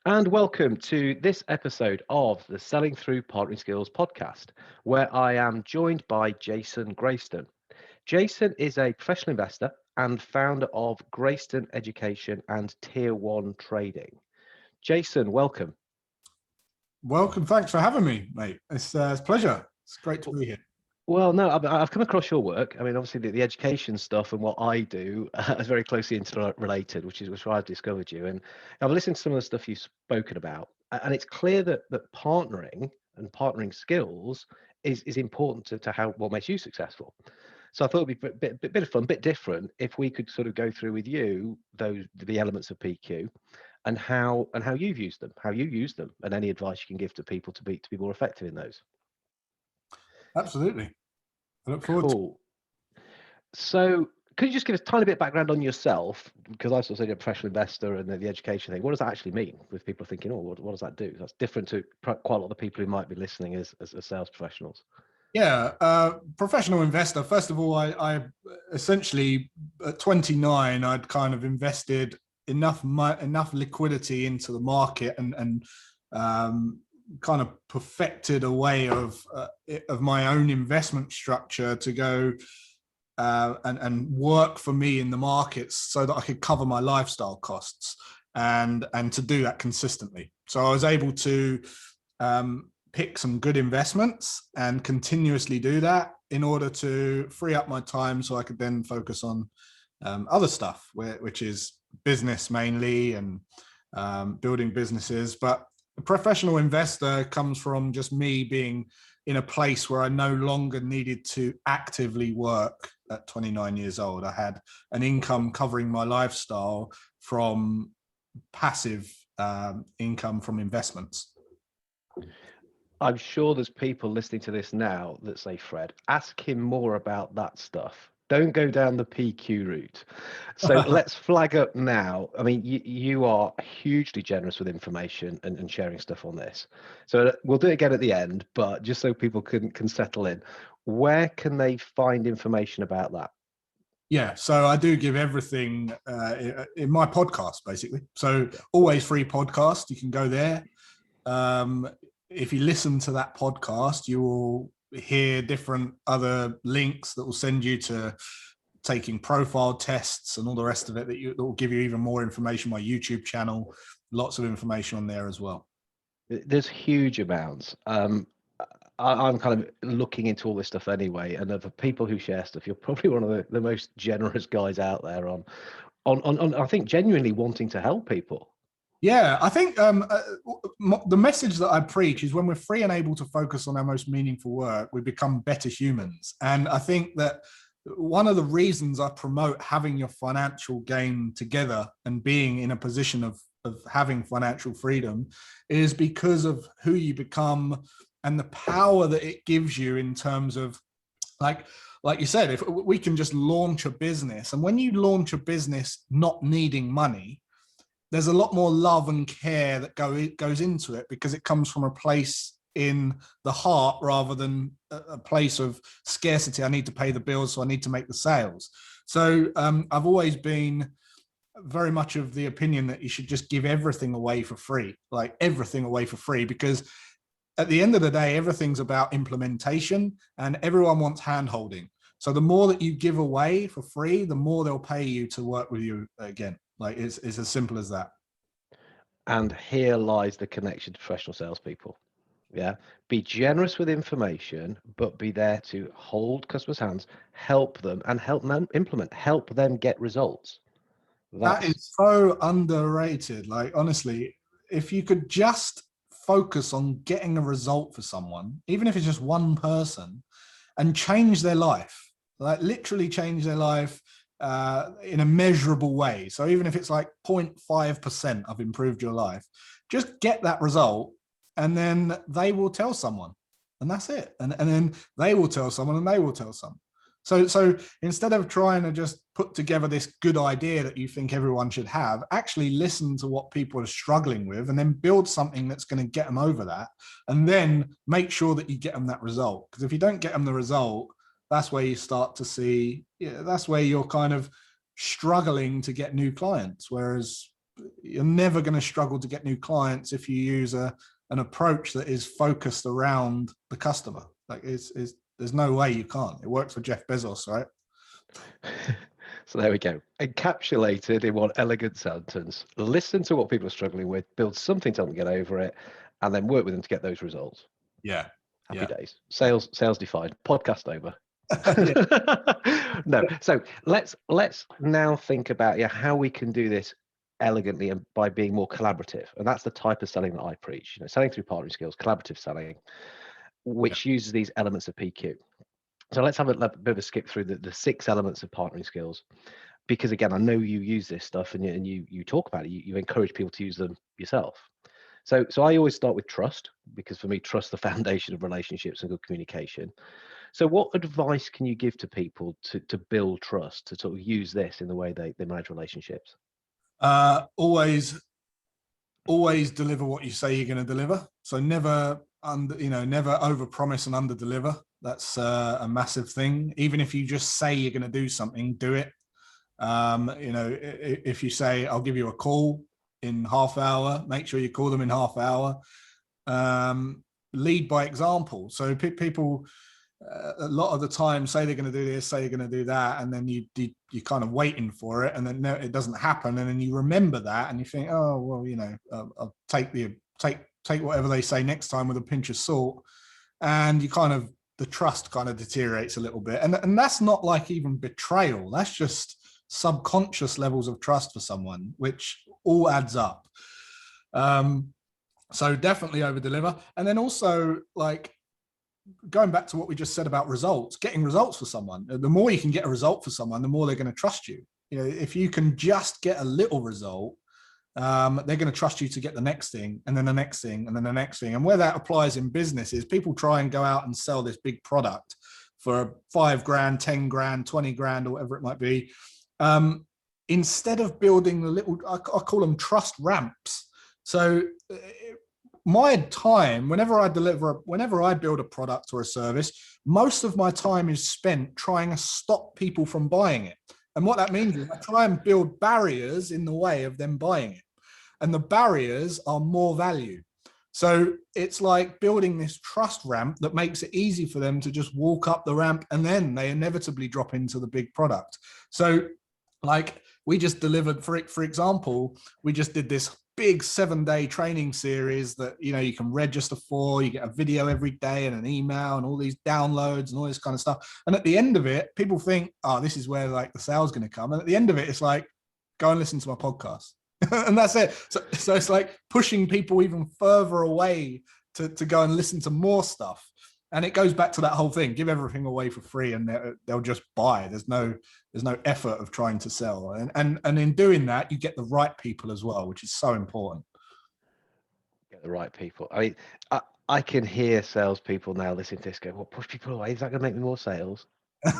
And welcome to this episode of the Selling Through Partnering Skills podcast, where I am joined by Jason Graystone. Jason is a professional investor and founder of Graystone Education and Tier 1 Trading. Jason, welcome. Welcome. Thanks for having me, mate. It's a pleasure. It's great to be here. Well, no, I've come across your work. I mean, obviously the education stuff and what I do is very closely interrelated, which is why I've discovered you. And I've listened to some of the stuff you've spoken about, and it's clear that partnering and partnering skills is important to how what makes you successful. So I thought it'd be a bit of fun, a bit different if we could sort of go through with you the elements of PQ and how you've used them, how you use them, and any advice you can give to people to be more effective in those. Absolutely. I look forward to it. Cool. So could you just give us a tiny bit of background on yourself? Because I sort of say a professional investor and the education thing. What does that actually mean with people thinking, oh, what does that do? That's different to quite a lot of the people who might be listening as sales professionals. Yeah, professional investor. First of all, I essentially at 29, I'd kind of invested enough liquidity into the market and kind of perfected a way of my own investment structure to go and work for me in the markets so that I could cover my lifestyle costs and to do that consistently. So I was able to pick some good investments and continuously do that in order to free up my time so I could then focus on other stuff, which is business mainly and building businesses. But a professional investor comes from just me being in a place where I no longer needed to actively work at 29 years old. I had an income covering my lifestyle from passive income from investments. I'm sure there's people listening to this now that say, Fred, ask him more about that stuff. Don't go down the PQ route. So let's flag up now. I mean, you are hugely generous with information and sharing stuff on this. So we'll do it again at the end, but just so people can settle in, where can they find information about that? Yeah, so I do give everything in my podcast, basically. So Always Free podcast, you can go there. If you listen to that podcast, you will hear different other links that will send you to taking profile tests and all the rest of it that will give you even more information. My YouTube channel, lots of information on there as well. There's huge amounts. I'm kind of looking into all this stuff anyway, and of the people who share stuff, you're probably one of the most generous guys out there on I think genuinely wanting to help people. Yeah, I think the message that I preach is when we're free and able to focus on our most meaningful work, we become better humans. And I think that one of the reasons I promote having your financial game together and being in a position of having financial freedom is because of who you become and the power that it gives you in terms of, like you said, if we can just launch a business. And when you launch a business not needing money, there's a lot more love and care that goes into it because it comes from a place in the heart rather than a place of scarcity. I need to pay the bills, so I need to make the sales. So I've always been very much of the opinion that you should just give everything away for free, like everything away for free, because at the end of the day, everything's about implementation and everyone wants hand-holding. So the more that you give away for free, the more they'll pay you to work with you again. Like it's as simple as that. And here lies the connection to professional salespeople. Yeah. Be generous with information, but be there to hold customers' hands, help them and help them implement, help them get results. That is so underrated. Like, honestly, if you could just focus on getting a result for someone, even if it's just one person, and change their life, like literally change their life in a measurable way. So even if it's like 0.5% I've improved your life, just get that result and then they will tell someone and that's it. And then they will tell someone and they will tell someone. So instead of trying to just put together this good idea that you think everyone should have, actually listen to what people are struggling with and then build something that's going to get them over that. And then make sure that you get them that result. Because if you don't get them the result, that's where you start to see, that's where you're kind of struggling to get new clients. Whereas you're never going to struggle to get new clients if you use an approach that is focused around the customer. Like there's no way you can't. It works for Jeff Bezos, right? So there we go. Encapsulated in one elegant sentence. Listen to what people are struggling with, build something to help them get over it, and then work with them to get those results. Yeah. Happy days. Sales defined. Podcast over. No. So let's now think about how we can do this elegantly and by being more collaborative. And that's the type of selling that I preach. Selling through partnering skills, collaborative selling, which uses these elements of PQ. So let's have a bit of a skip through the 6 elements of partnering skills, because again, I know you use this stuff and you talk about it. You encourage people to use them yourself. So I always start with trust, because for me, trust is the foundation of relationships and good communication. So what advice can you give to people to build trust, to sort of use this in the way they manage relationships? Always deliver what you say you're going to deliver. So never over promise and under deliver. That's a massive thing. Even if you just say you're going to do something, do it. If you say, I'll give you a call in half hour, make sure you call them in half hour. Lead by example. So people a lot of the time say they're going to do this, say they're going to do that, and then you're kind of waiting for it, and then no, it doesn't happen, and then you remember that, and you think, oh well, I'll take whatever they say next time with a pinch of salt, and the trust kind of deteriorates a little bit, and that's not like even betrayal. That's just subconscious levels of trust for someone, which all adds up. So definitely over deliver, and then also like, going back to what we just said about results, getting results for someone. The more you can get a result for someone, the more they're going to trust you. If you can just get a little result, they're going to trust you to get the next thing, and then the next thing, and then the next thing. And where that applies in business is people try and go out and sell this big product for 5 grand, 10 grand, 20 grand, or whatever it might be. Instead of building the little, I call them trust ramps. So my time, whenever I build a product or a service, most of my time is spent trying to stop people from buying it. And what that means is I try and build barriers in the way of them buying it. And the barriers are more value. So it's like building this trust ramp that makes it easy for them to just walk up the ramp, and then they inevitably drop into the big product. So like we just delivered, for example, we just did this big 7-day training series that you can register for. You get a video every day and an email and all these downloads and all this kind of stuff. And at the end of it, people think, oh, this is where like the sale's going to come. And at the end of it, it's like, go and listen to my podcast. And that's it. So it's like pushing people even further away to go and listen to more stuff. And it goes back to that whole thing: give everything away for free, and they'll just buy. There's no effort of trying to sell, and in doing that, you get the right people as well, which is so important. Get the right people. I mean, I can hear salespeople now listening to this go, "Well, push people away. Is that going to make me more sales?"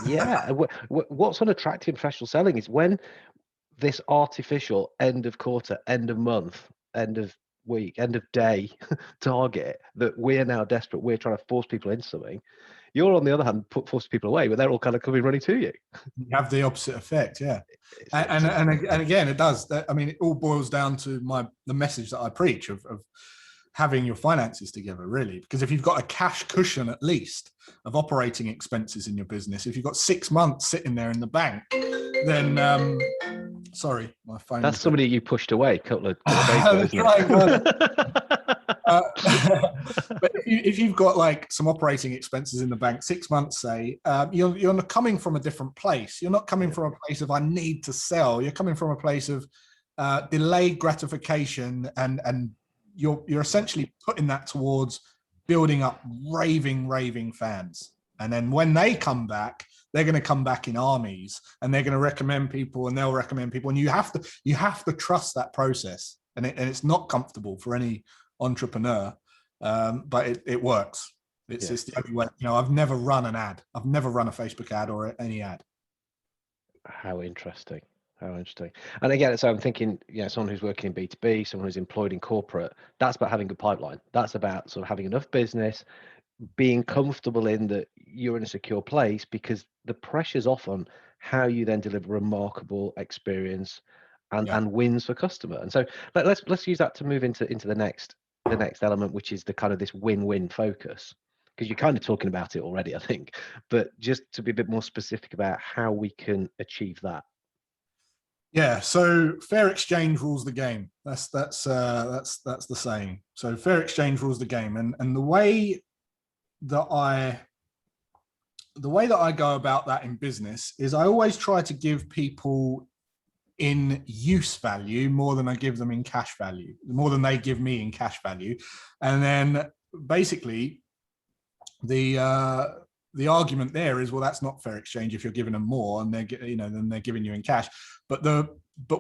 Yeah. What's unattractive in professional selling is when this artificial end of quarter, end of month, end of week, end of day target that we're now desperate, we're trying to force people into something. You're on the other hand force people away, but they're all kind of coming running to you. You have the opposite effect, yeah. And again, it does. I mean, it all boils down to the message that I preach of having your finances together, really. Because if you've got a cash cushion, at least, of operating expenses in your business, if you've got 6 months sitting there in the bank, then sorry, my phone. That's somebody you pushed away a couple of days ago, isn't it? But if you've got like some operating expenses in the bank, 6 months, say, you're not coming from a different place. You're not coming from a place of I need to sell. You're coming from a place of delayed gratification, and you're essentially putting that towards building up raving fans. And then when they come back, they're going to come back in armies, and they're going to recommend people, and they'll recommend people. And you have to trust that process. And it's not comfortable for any entrepreneur, but it works. It's the only way. I've never run an ad. I've never run a Facebook ad or any ad. How interesting. And again, so I'm thinking, someone who's working in B2B, someone who's employed in corporate, that's about having a pipeline. That's about sort of having enough business, being comfortable in that you're in a secure place, because the pressure's off on how you then deliver a remarkable experience and wins for customer. And so let's use that to move into the next element, which is the kind of this win-win focus, because you're kind of talking about it already, I think, but just to be a bit more specific about how we can achieve that. Yeah, so fair exchange rules the game. That's the saying. So fair exchange rules the game, and the way that I go about that in business is I always try to give people in use value more than I give them in cash value, more than they give me in cash value, and then basically the argument there is, well, that's not fair exchange if you're giving them more and than they're giving you in cash. But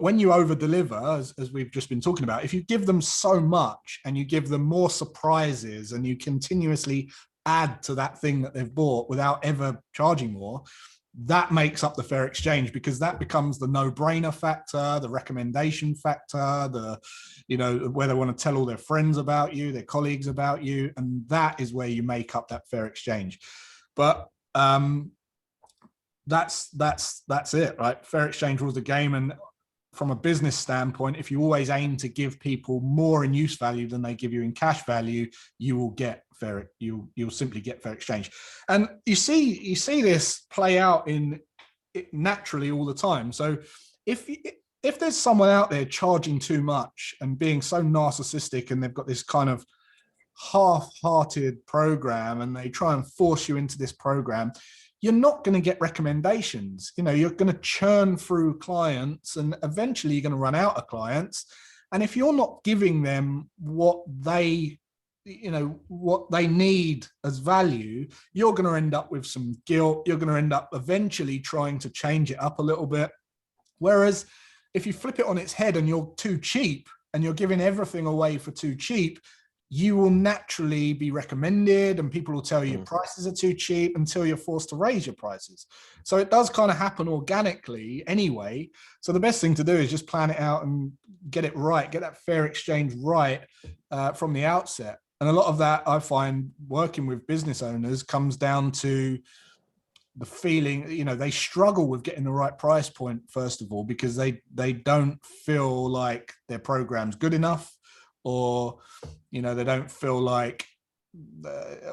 when you over deliver, as we've just been talking about, if you give them so much and you give them more surprises and you continuously add to that thing that they've bought without ever charging more, that makes up the fair exchange, because that becomes the no-brainer factor, the recommendation factor, where they want to tell all their friends about you, their colleagues about you, and that is where you make up that fair exchange. But that's it, right? Fair exchange rules the game. And from a business standpoint, if you always aim to give people more in use value than they give you in cash value, you will get you'll simply get fair exchange. And you see this play out in it naturally all the time. So if there's someone out there charging too much and being so narcissistic, and they've got this kind of half-hearted program and they try and force you into this program, you're not going to get recommendations. You're going to churn through clients, and eventually you're going to run out of clients. And if you're not giving them what they need as value, you're going to end up with some guilt. You're going to end up eventually trying to change it up a little bit. Whereas if you flip it on its head and you're too cheap and you're giving everything away for too cheap, you will naturally be recommended, and people will tell you your prices are too cheap until you're forced to raise your prices. So it does kind of happen organically anyway. So the best thing to do is just plan it out and get it right, get that fair exchange right from the outset. And a lot of that, I find, working with business owners comes down to the feeling, they struggle with getting the right price point, first of all, because they don't feel like their program's good enough, or they don't feel like,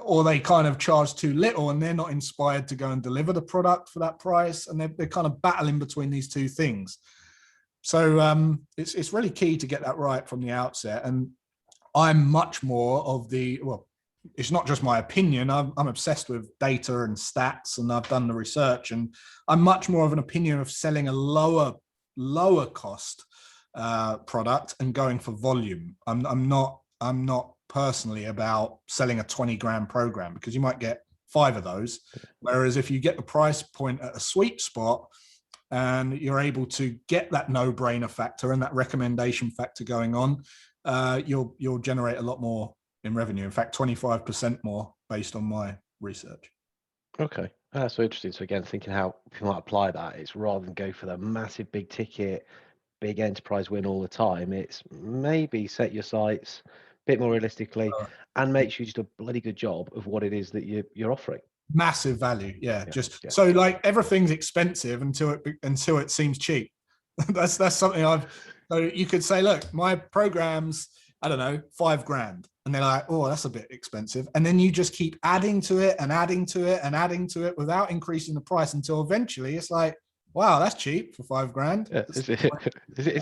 or they kind of charge too little and they're not inspired to go and deliver the product for that price, and they're kind of battling between these two things. So it's really key to get that right from the outset. And I'm much more of it's not just my opinion. I'm obsessed with data and stats, and I've done the research, and I'm much more of an opinion of selling a lower cost product and going for volume. I'm not personally about selling a 20 grand program, because you might get 5 of those. Whereas if you get the price point at a sweet spot and you're able to get that no-brainer factor and that recommendation factor going on, you'll generate a lot more in revenue. In fact, 25% more based on my research. Okay, that's so interesting. So again, thinking how people might apply that, it's rather than go for the massive big ticket, big enterprise win all the time, it's maybe set your sights a bit more realistically and make sure you do a bloody good job of what it is that you're offering. Massive value. So like, everything's expensive until it seems cheap. that's something so you could say, look, my program's, I don't know, 5 grand. And they're like, oh, that's a bit expensive. And then you just keep adding to it and adding to it and adding to it without increasing the price, until eventually it's like, wow, that's cheap for 5 grand. Yeah. Is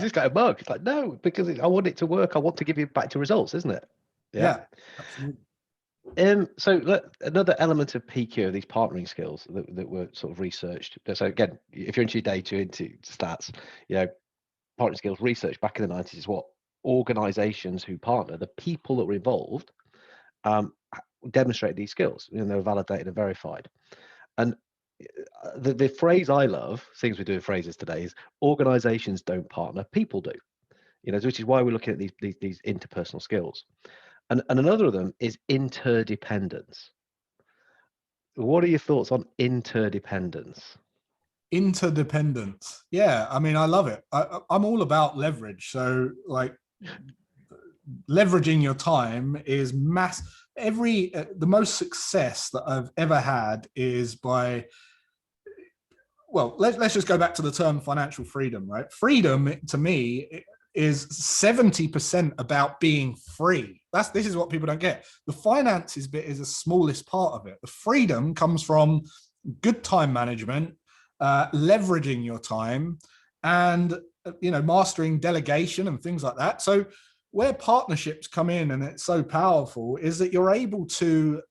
this guy a bug? It's like, no, because I want it to work. I want to give you back to results, isn't it? Yeah, absolutely. So another element of PQ, these partnering skills that were sort of researched. So again, if you're into data, into stats, partnering skills research back in the 90s is what organizations who partner, the people that were involved, demonstrate these skills, and they were validated and verified. And the phrase I love, things we do with phrases today, is organizations don't partner, people do. Which is why we're looking at these interpersonal skills. And another of them is interdependence. What are your thoughts on interdependence? Interdependence. Yeah, I mean, I love it. I'm all about leverage. So like, leveraging your time is the most success that I've ever had is by well, let's just go back to the term financial freedom, right? Freedom to me is 70% about being free. This is what people don't get. The finances bit is the smallest part of it. The freedom comes from good time management, leveraging your time, and mastering delegation and things like that. So where partnerships come in, and it's so powerful, is that you're able to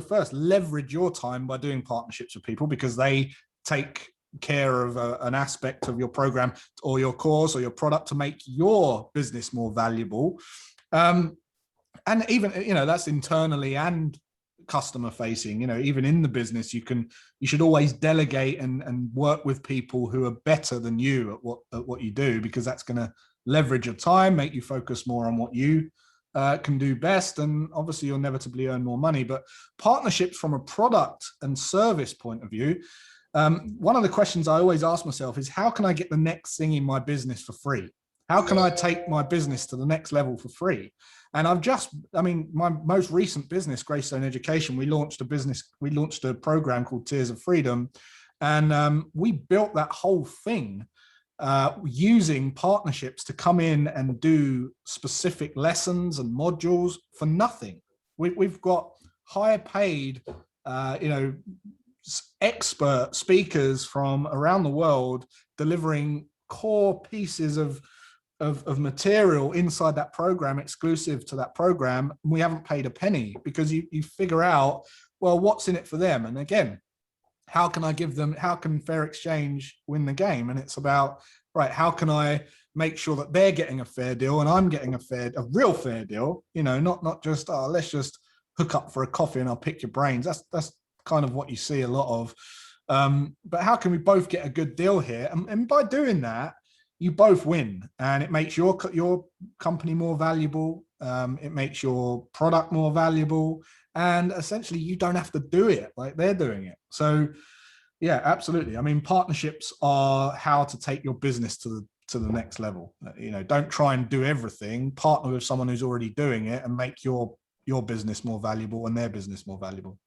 first leverage your time by doing partnerships with people, because they take care of an aspect of your program or your course or your product to make your business more valuable. And even, that's internally and customer facing. Even in the business, you should always delegate and work with people who are better than you at what you do, because that's going to leverage your time, make you focus more on what you can do best, and obviously you'll inevitably earn more money. But partnerships from a product and service point of view, one of the questions I always ask myself is, how can I get the next thing in my business for free? How can I take my business to the next level for free? And my most recent business, Graystone Education, we launched a program called Tiers of Freedom. And we built that whole thing using partnerships to come in and do specific lessons and modules for nothing. We've got higher paid, expert speakers from around the world delivering core pieces of material inside that program, exclusive to that program. We haven't paid a penny, because you figure out, well, what's in it for them? And again, how can fair exchange win the game? And it's about, right, how can I make sure that they're getting a fair deal and I'm getting a real fair deal, not just, let's just hook up for a coffee and I'll pick your brains. That's kind of what you see a lot of. But how can we both get a good deal here? And by doing that, you both win, and it makes your company more valuable. It makes your product more valuable, and essentially you don't have to do it like they're doing it. So yeah, absolutely. I mean, partnerships are how to take your business to the next level. Don't try and do everything. Partner with someone who's already doing it and make your business more valuable and their business more valuable.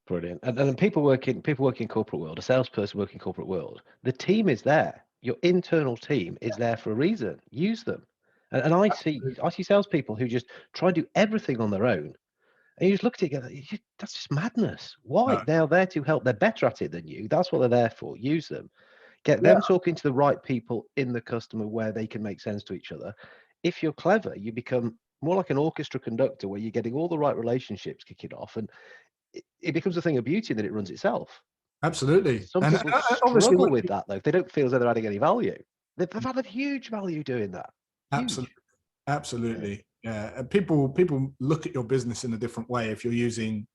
Brilliant. And then people work in corporate world, a salesperson working in corporate world, the team is there. Your internal team is there for a reason. Use them. And I see salespeople who just try and do everything on their own. And you just look at it and go, that's just madness. Why? No. They're there to help. They're better at it than you. That's what they're there for. Use them. Get them talking to the right people in the customer where they can make sense to each other. If you're clever, you become more like an orchestra conductor, where you're getting all the right relationships kicking off, and it becomes a thing of beauty that it runs itself. Absolutely. Some And people obviously struggle with that, though. If they don't feel as though they're adding any value. They've added huge value doing that. Huge. Absolutely. Yeah. People look at your business in a different way if you're using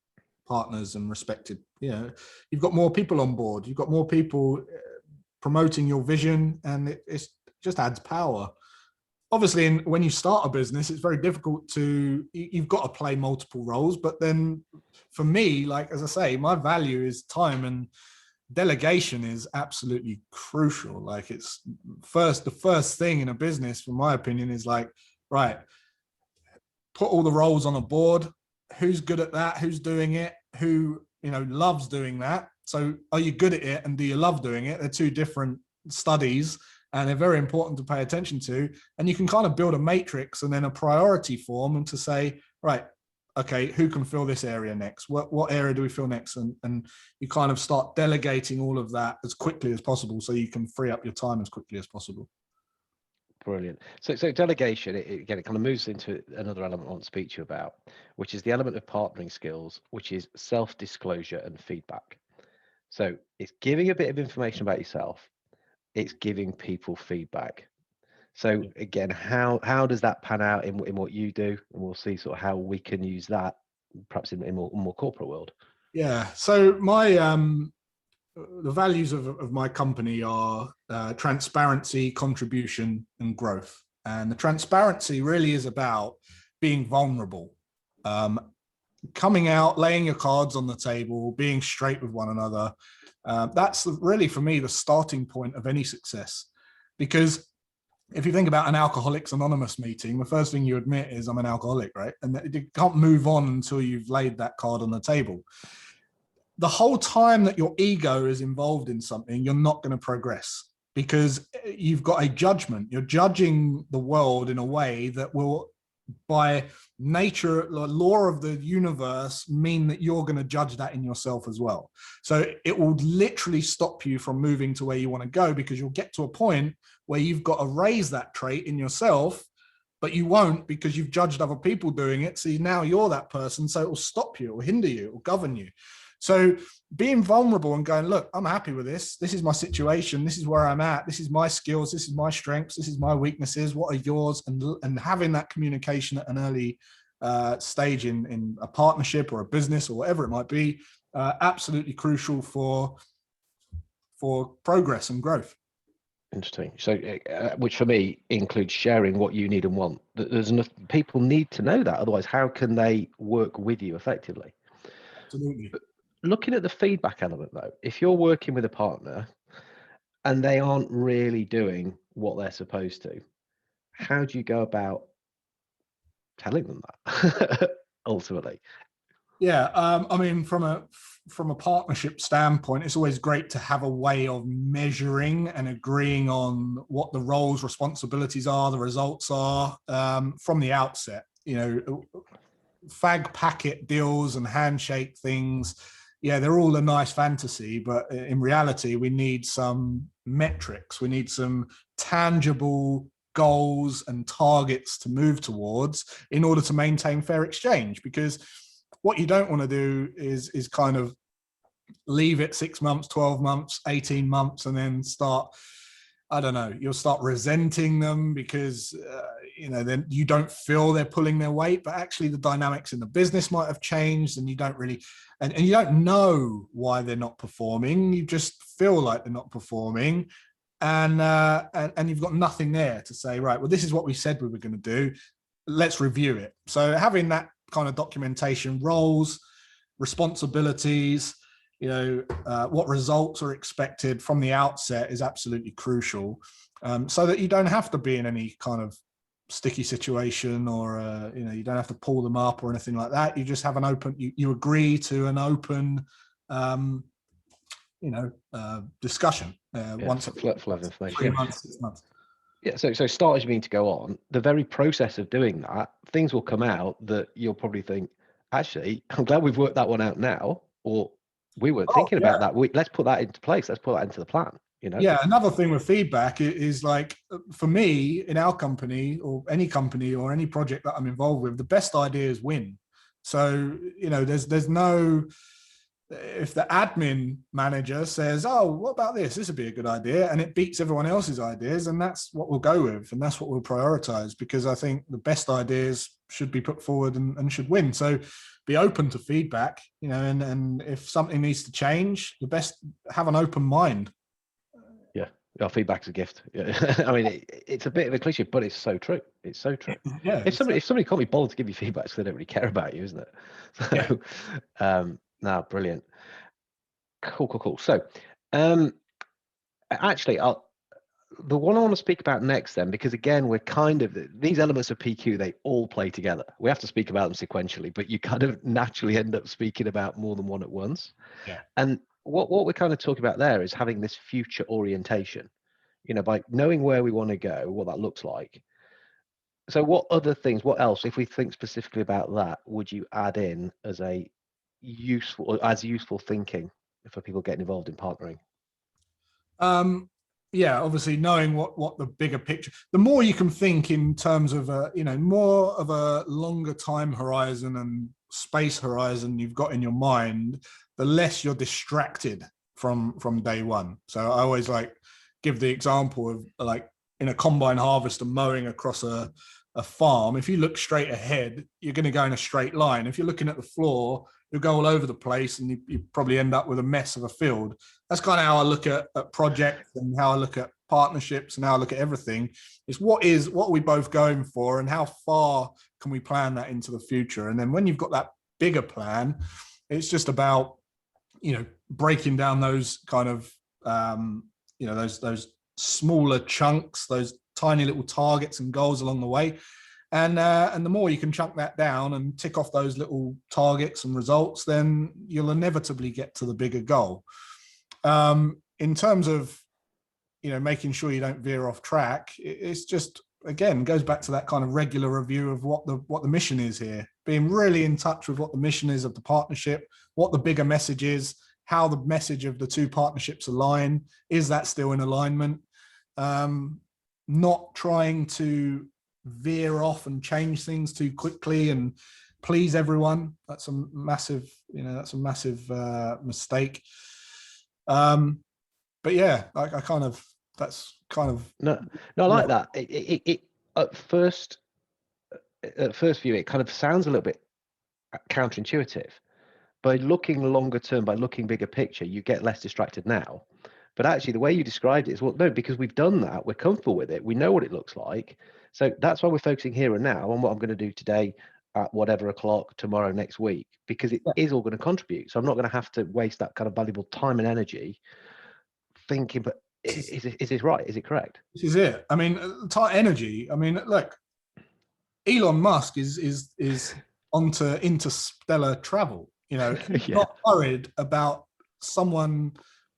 partners and respected. You've got more people on board. You've got more people promoting your vision, and it just adds power. Obviously, when you start a business, it's very difficult you've got to play multiple roles. But then for me, like, as I say, my value is time, and delegation is absolutely crucial. Like, it's the first thing in a business, from my opinion, is like, right, put all the roles on a board. Who's good at that? Who's doing it? Who, loves doing that? So are you good at it, and do you love doing it? They're two different studies, and they're very important to pay attention to. And you can kind of build a matrix and then a priority form, and to say, right, okay, who can fill this area next? What area do we fill next? And you kind of start delegating all of that as quickly as possible, so you can free up your time as quickly as possible. Brilliant. So delegation, it kind of moves into another element I want to speak to you about, which is the element of partnering skills, which is self-disclosure and feedback. So it's giving a bit of information about yourself. It's giving people feedback. So again, how does that pan out in what you do? And we'll see sort of how we can use that perhaps in more corporate world. Yeah. So the values of my company are transparency, contribution, and growth. And the transparency really is about being vulnerable, coming out, laying your cards on the table, being straight with one another. That's really, for me, the starting point of any success. Because if you think about an Alcoholics Anonymous meeting, the first thing you admit is, I'm an alcoholic, right? And you can't move on until you've laid that card on the table. the whole time that your ego is involved in something, you're not going to progress, because you've got a judgment. You're judging the world in a way that will, by nature, law of the universe, mean that you're going to judge that in yourself as well. So it will literally stop you from moving to where you want to go, because you'll get to a point where you've got to raise that trait in yourself, but you won't, because you've judged other people doing it. So now you're that person. So it will stop you, it will hinder you, it will govern you. So being vulnerable and going, look, I'm happy with this. This is my situation. This is where I'm at. This is my skills. This is my strengths. This is my weaknesses. What are yours? And having that communication at an early stage in a partnership or a business or whatever it might be, absolutely crucial for progress and growth. Interesting. So, which for me includes sharing what you need and want. There's enough people need to know that. Otherwise, how can they work with you effectively? Absolutely. But looking at the feedback element, though, if you're working with a partner and they aren't really doing what they're supposed to, how do you go about telling them that ultimately? Yeah, I mean, from a partnership standpoint, it's always great to have a way of measuring and agreeing on what the roles, responsibilities are, the results are, from the outset. You know, fag packet deals and handshake things, yeah, they're all a nice fantasy, but in reality, we need some metrics. We need some tangible goals and targets to move towards in order to maintain fair exchange. Because what you don't want to do is kind of leave it 6 months, 12 months, 18 months, and then start, I don't know, you'll start resenting them because, then you don't feel they're pulling their weight, but actually the dynamics in the business might have changed, and you don't really, and you don't know why they're not performing. You just feel like they're not performing. And you've got nothing there to say, right, well, this is what we said we were going to do. Let's review it. So having that kind of documentation, roles, responsibilities, what results are expected from the outset is absolutely crucial, so that you don't have to be in any kind of sticky situation, or you don't have to pull them up or anything like that. You just have an open, you agree to an open discussion once a flow of information. 3 months, 6 months. Yeah, so start as you mean to go on. The very process of doing that, things will come out that you'll probably think, actually, I'm glad we've worked that one out now, or we weren't thinking about that. Let's put that into place. Let's put that into the plan. Yeah, another thing with feedback is like, for me, in our company or any project that I'm involved with, the best ideas win. So, there's no, if the admin manager says, oh, what about this? This would be a good idea, and it beats everyone else's ideas, and that's what we'll go with, and that's what we'll prioritize, because I think the best ideas should be put forward and should win. So be open to feedback, and if something needs to change, the best, have an open mind. Yeah, feedback's a gift. Yeah. I mean, it's a bit of a cliche, but it's so true. It's so true. Yeah. If somebody can't be bothered to give you feedback, so they don't really care about you, isn't it? So, no, brilliant. Cool. So, actually, the one I want to speak about next, then, because again, we're kind of, these elements of PQ, they all play together. We have to speak about them sequentially, but you kind of naturally end up speaking about more than one at once. Yeah. And what we're kind of talking about there is having this future orientation, by knowing where we want to go, what that looks like. So what other things, what else, if we think specifically about that, would you add in as useful thinking for people getting involved in partnering? Yeah, obviously knowing what the bigger picture, the more you can think in terms of more of a longer time horizon and space horizon you've got in your mind, the less you're distracted from day one. So I always give the example of, like, in a combine harvester mowing across a farm. If you look straight ahead, you're going to go in a straight line. If you're looking at the floor, you'll go all over the place, and you probably end up with a mess of a field. That's kind of how I look at projects, and how I look at partnerships, and how I look at everything. It's what are we both going for, and how far can we plan that into the future? And then when you've got that bigger plan, it's just about, breaking down those kind of, those smaller chunks, those tiny little targets and goals along the way. And the more you can chunk that down and tick off those little targets and results, then you'll inevitably get to the bigger goal. In terms of, making sure you don't veer off track, it's just, again, goes back to that kind of regular review of what the mission is here, being really in touch with what the mission is of the partnership, what the bigger message is, how the message of the two partnerships align. Is that still in alignment? Not trying to veer off and change things too quickly and please everyone. That's a massive, mistake. But yeah, that's kind of No, I like that. It at first view, it kind of sounds a little bit counterintuitive. By looking longer term, by looking bigger picture, you get less distracted now. But actually, the way you described it is, well, no, because we've done that, we're comfortable with it, we know what it looks like. So that's why we're focusing here and now on what I'm going to do today at whatever o'clock, tomorrow, next week, because it is all going to contribute. So I'm not going to have to waste that kind of valuable time and energy thinking, but is this right? Is it correct? This is it. I mean, energy. I mean, look, Elon Musk is onto interstellar travel. Not worried about someone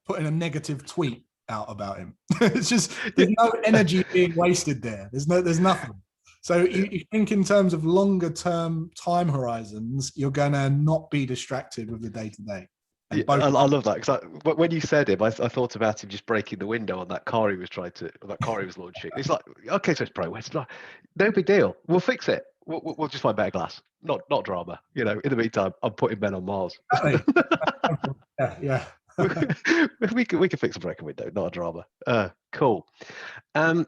putting a negative tweet out about him. It's just, there's no energy being wasted there. There's nothing. So you think in terms of longer term time horizons, you're gonna not be distracted with the day to day. I love that, because when you said him, I thought about him just breaking the window on that car he was launching. It's like, okay, so it's pro. It's not, no big deal. We'll fix it. We'll just find better glass. Not drama. In the meantime, I'm putting men on Mars. Yeah. we can fix a broken window. Not a drama. Cool. And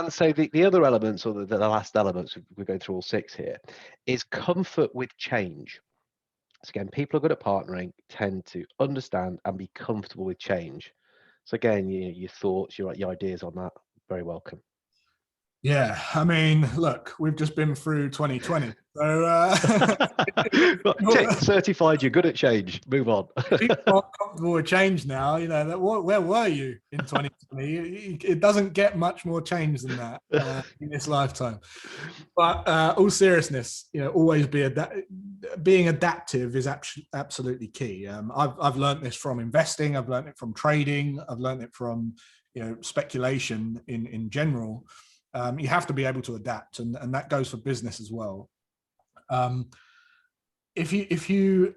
so the other elements, or the last elements, we're going through all 6 here, is comfort with change. So again, people who are good at partnering tend to understand and be comfortable with change. So again, your thoughts, your ideas on that, very welcome. Yeah, I mean, look, we've just been through 2020. So certified you're good at change. Move on. People are comfortable with change now. Where were you in 2020? It doesn't get much more change than that in this lifetime. But all seriousness, always being adaptive is absolutely key. I've learned this from investing. I've learned it from trading. I've learned it from speculation in general. You have to be able to adapt, and that goes for business as well. If you're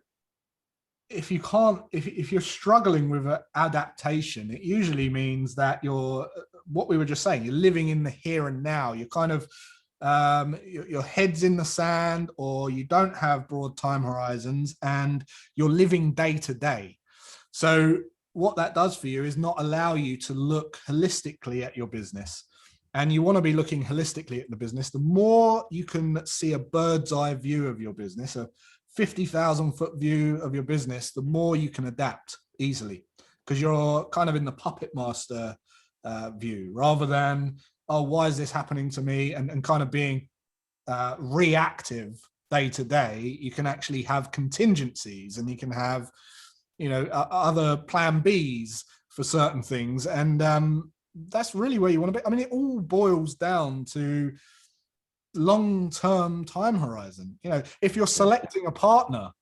struggling with adaptation, it usually means that what we were just saying, you're living in the here and now. You're kind of your head's in the sand, or you don't have broad time horizons, and you're living day to day. So what that does for you is not allow you to look holistically at your business. And you want to be looking holistically at the business. The more you can see a bird's eye view of your business, a 50,000 foot view of your business, the more you can adapt easily, because you're kind of in the puppet master view, rather than, oh, why is this happening to me? And kind of being reactive day to day. You can actually have contingencies, and you can have, other plan Bs for certain things. And that's really where you want to be. I mean, it all boils down to long-term time horizon. If you're selecting a partner,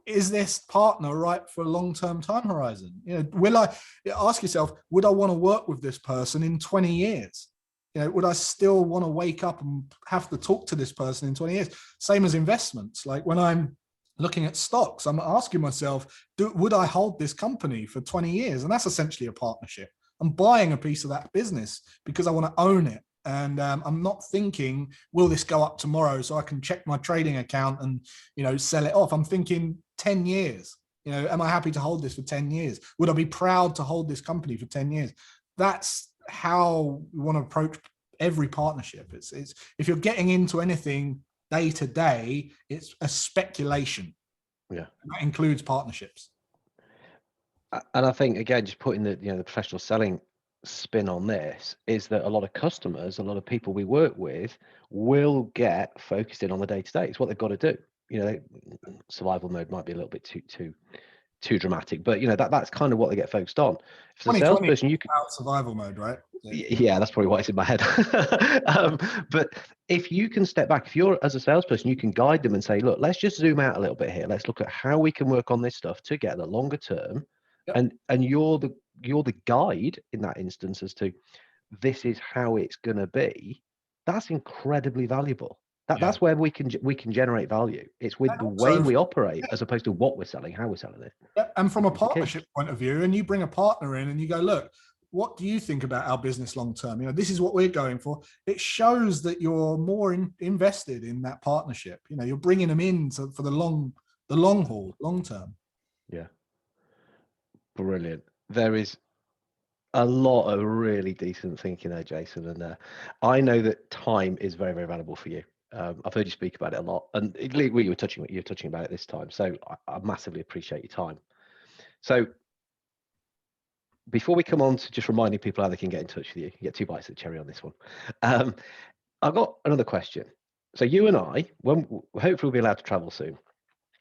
is this partner right for a long-term time horizon? Ask yourself, would I want to work with this person in 20 years? Would I still want to wake up and have to talk to this person in 20 years? Same as investments. Like when I'm looking at stocks, I'm asking myself, would I hold this company for 20 years? And that's essentially a partnership. I'm buying a piece of that business because I want to own it. And I'm not thinking, will this go up tomorrow so I can check my trading account and, sell it off? I'm thinking 10 years. Am I happy to hold this for 10 years? Would I be proud to hold this company for 10 years? That's how we want to approach every partnership. It's if you're getting into anything day to day, it's a speculation. Yeah. And that includes partnerships. And I think, again, just putting the professional selling spin on this, is that a lot of customers, a lot of people we work with, will get focused in on the day to day. It's what they've got to do. Survival mode might be a little bit too dramatic, but that's kind of what they get focused on. If 2020 survival mode, right? Yeah, that's probably why it's in my head. But if you can step back, if you're as a salesperson, you can guide them and say, look, let's just zoom out a little bit here. Let's look at how we can work on this stuff together longer term. Yep. And you're the guide in that instance as to this is how it's going to be. That's incredibly valuable. Yeah. That's where we can generate value. It's with And the way also, we operate as opposed to what we're selling, how we're selling it. and from a It's the key. partnership point of view, and you bring a partner in and you go, look, what do you think about our business long term? You know, this is what we're going for. It shows that you're more invested in that partnership. You know, you're bringing them in for the long haul, long term. Yeah, brilliant. There is a lot of really decent thinking there, Jason, and I know that time is very, very valuable for you. I've heard you speak about it a lot, and you were touching about it this time. So I massively appreciate your time. So before we come on to just reminding people how they can get in touch with you, you get 2 bites of the cherry on this one. I've got another question. So you and I, when hopefully we'll be allowed to travel soon,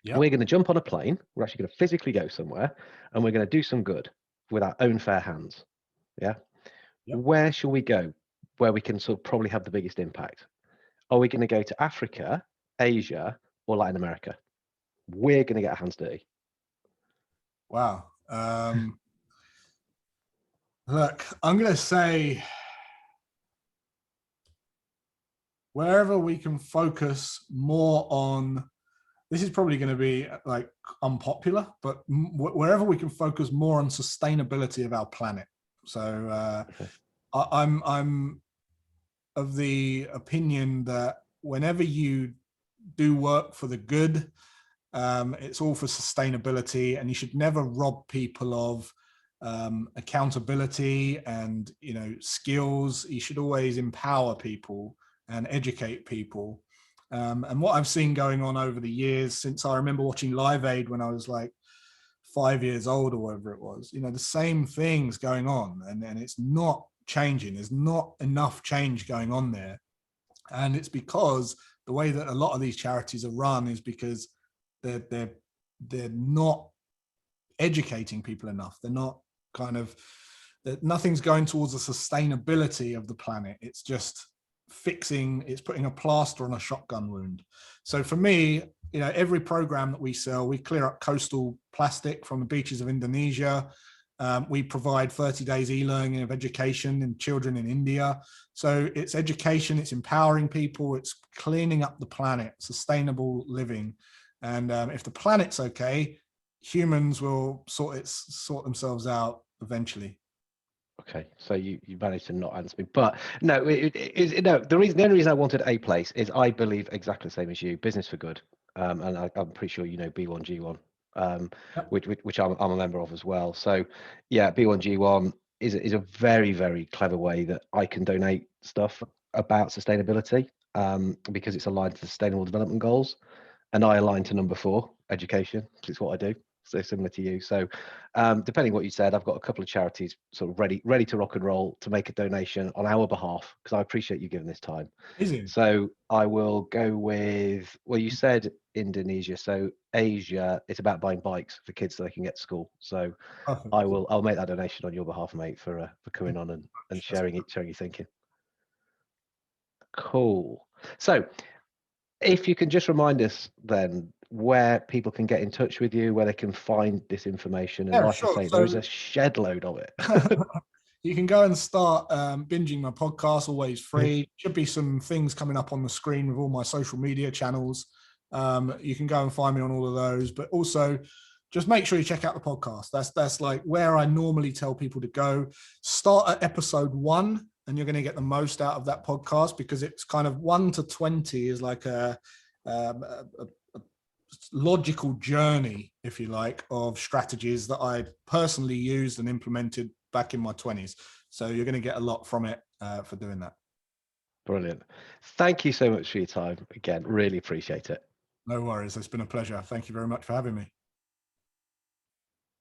Yep. we're going to jump on a plane. We're actually going to physically go somewhere, and we're going to do some good with our own fair hands. Yeah. Yep. Where shall we go where we can sort of probably have the biggest impact? Are we going to go to Africa, Asia, or Latin America? We're going to get our hands dirty. Wow. Look, I'm going to say wherever we can focus more on, this is probably going to be like unpopular, but wherever we can focus more on sustainability of our planet. So I'm of the opinion that whenever you do work for the good, it's all for sustainability, and you should never rob people of accountability and, you know, skills. You should always empower people and educate people. And what I've seen going on over the years, since I remember watching Live Aid when I was like 5 years old or whatever it was, you know, the same things going on, and it's not changing. There's not enough change going on there. And it's because the way that a lot of these charities are run is because they're not educating people enough. They're not nothing's going towards the sustainability of the planet. It's just it's putting a plaster on a shotgun wound. So for me, you know, every program that we sell, we clear up coastal plastic from the beaches of Indonesia. We provide 30 days e-learning of education in children in India. So it's education, it's empowering people, it's cleaning up the planet, sustainable living. And if the planet's okay, humans will sort themselves out eventually. Okay, so you managed to not answer me, but no, the only reason I wanted a place is I believe exactly the same as you, business for good, and I'm pretty sure you know B1G1, Yep. which I'm a member of as well. So yeah, B1G1 is a very, very clever way that I can donate stuff about sustainability, because it's aligned to the Sustainable Development Goals, and I align to number 4, education, because it's what I do. So similar to you. So depending what you said, I've got a couple of charities sort of ready to rock and roll to make a donation on our behalf, because I appreciate you giving this time. Amazing. So I will go with, well, you said Indonesia. So Asia, it's about buying bikes for kids so they can get to school. So Perfect. I'll make that donation on your behalf, mate, for coming on and sharing your thinking. Cool. So if you can just remind us then where people can get in touch with you, where they can find this information. And like Sure. I say, there is a shed load of it. You can go and start binging my podcast, always free. Should be some things coming up on the screen with all my social media channels. You can go and find me on all of those, but also just make sure you check out the podcast. That's like where I normally tell people to go. Start at episode 1, and you're going to get the most out of that podcast, because it's kind of 1 to 20 is like a logical journey, if you like, of strategies that I personally used and implemented back in my 20s. So you're going to get a lot from it for doing that. Brilliant. Thank you so much for your time. Again, really appreciate it. No worries. It's been a pleasure. Thank you very much for having me.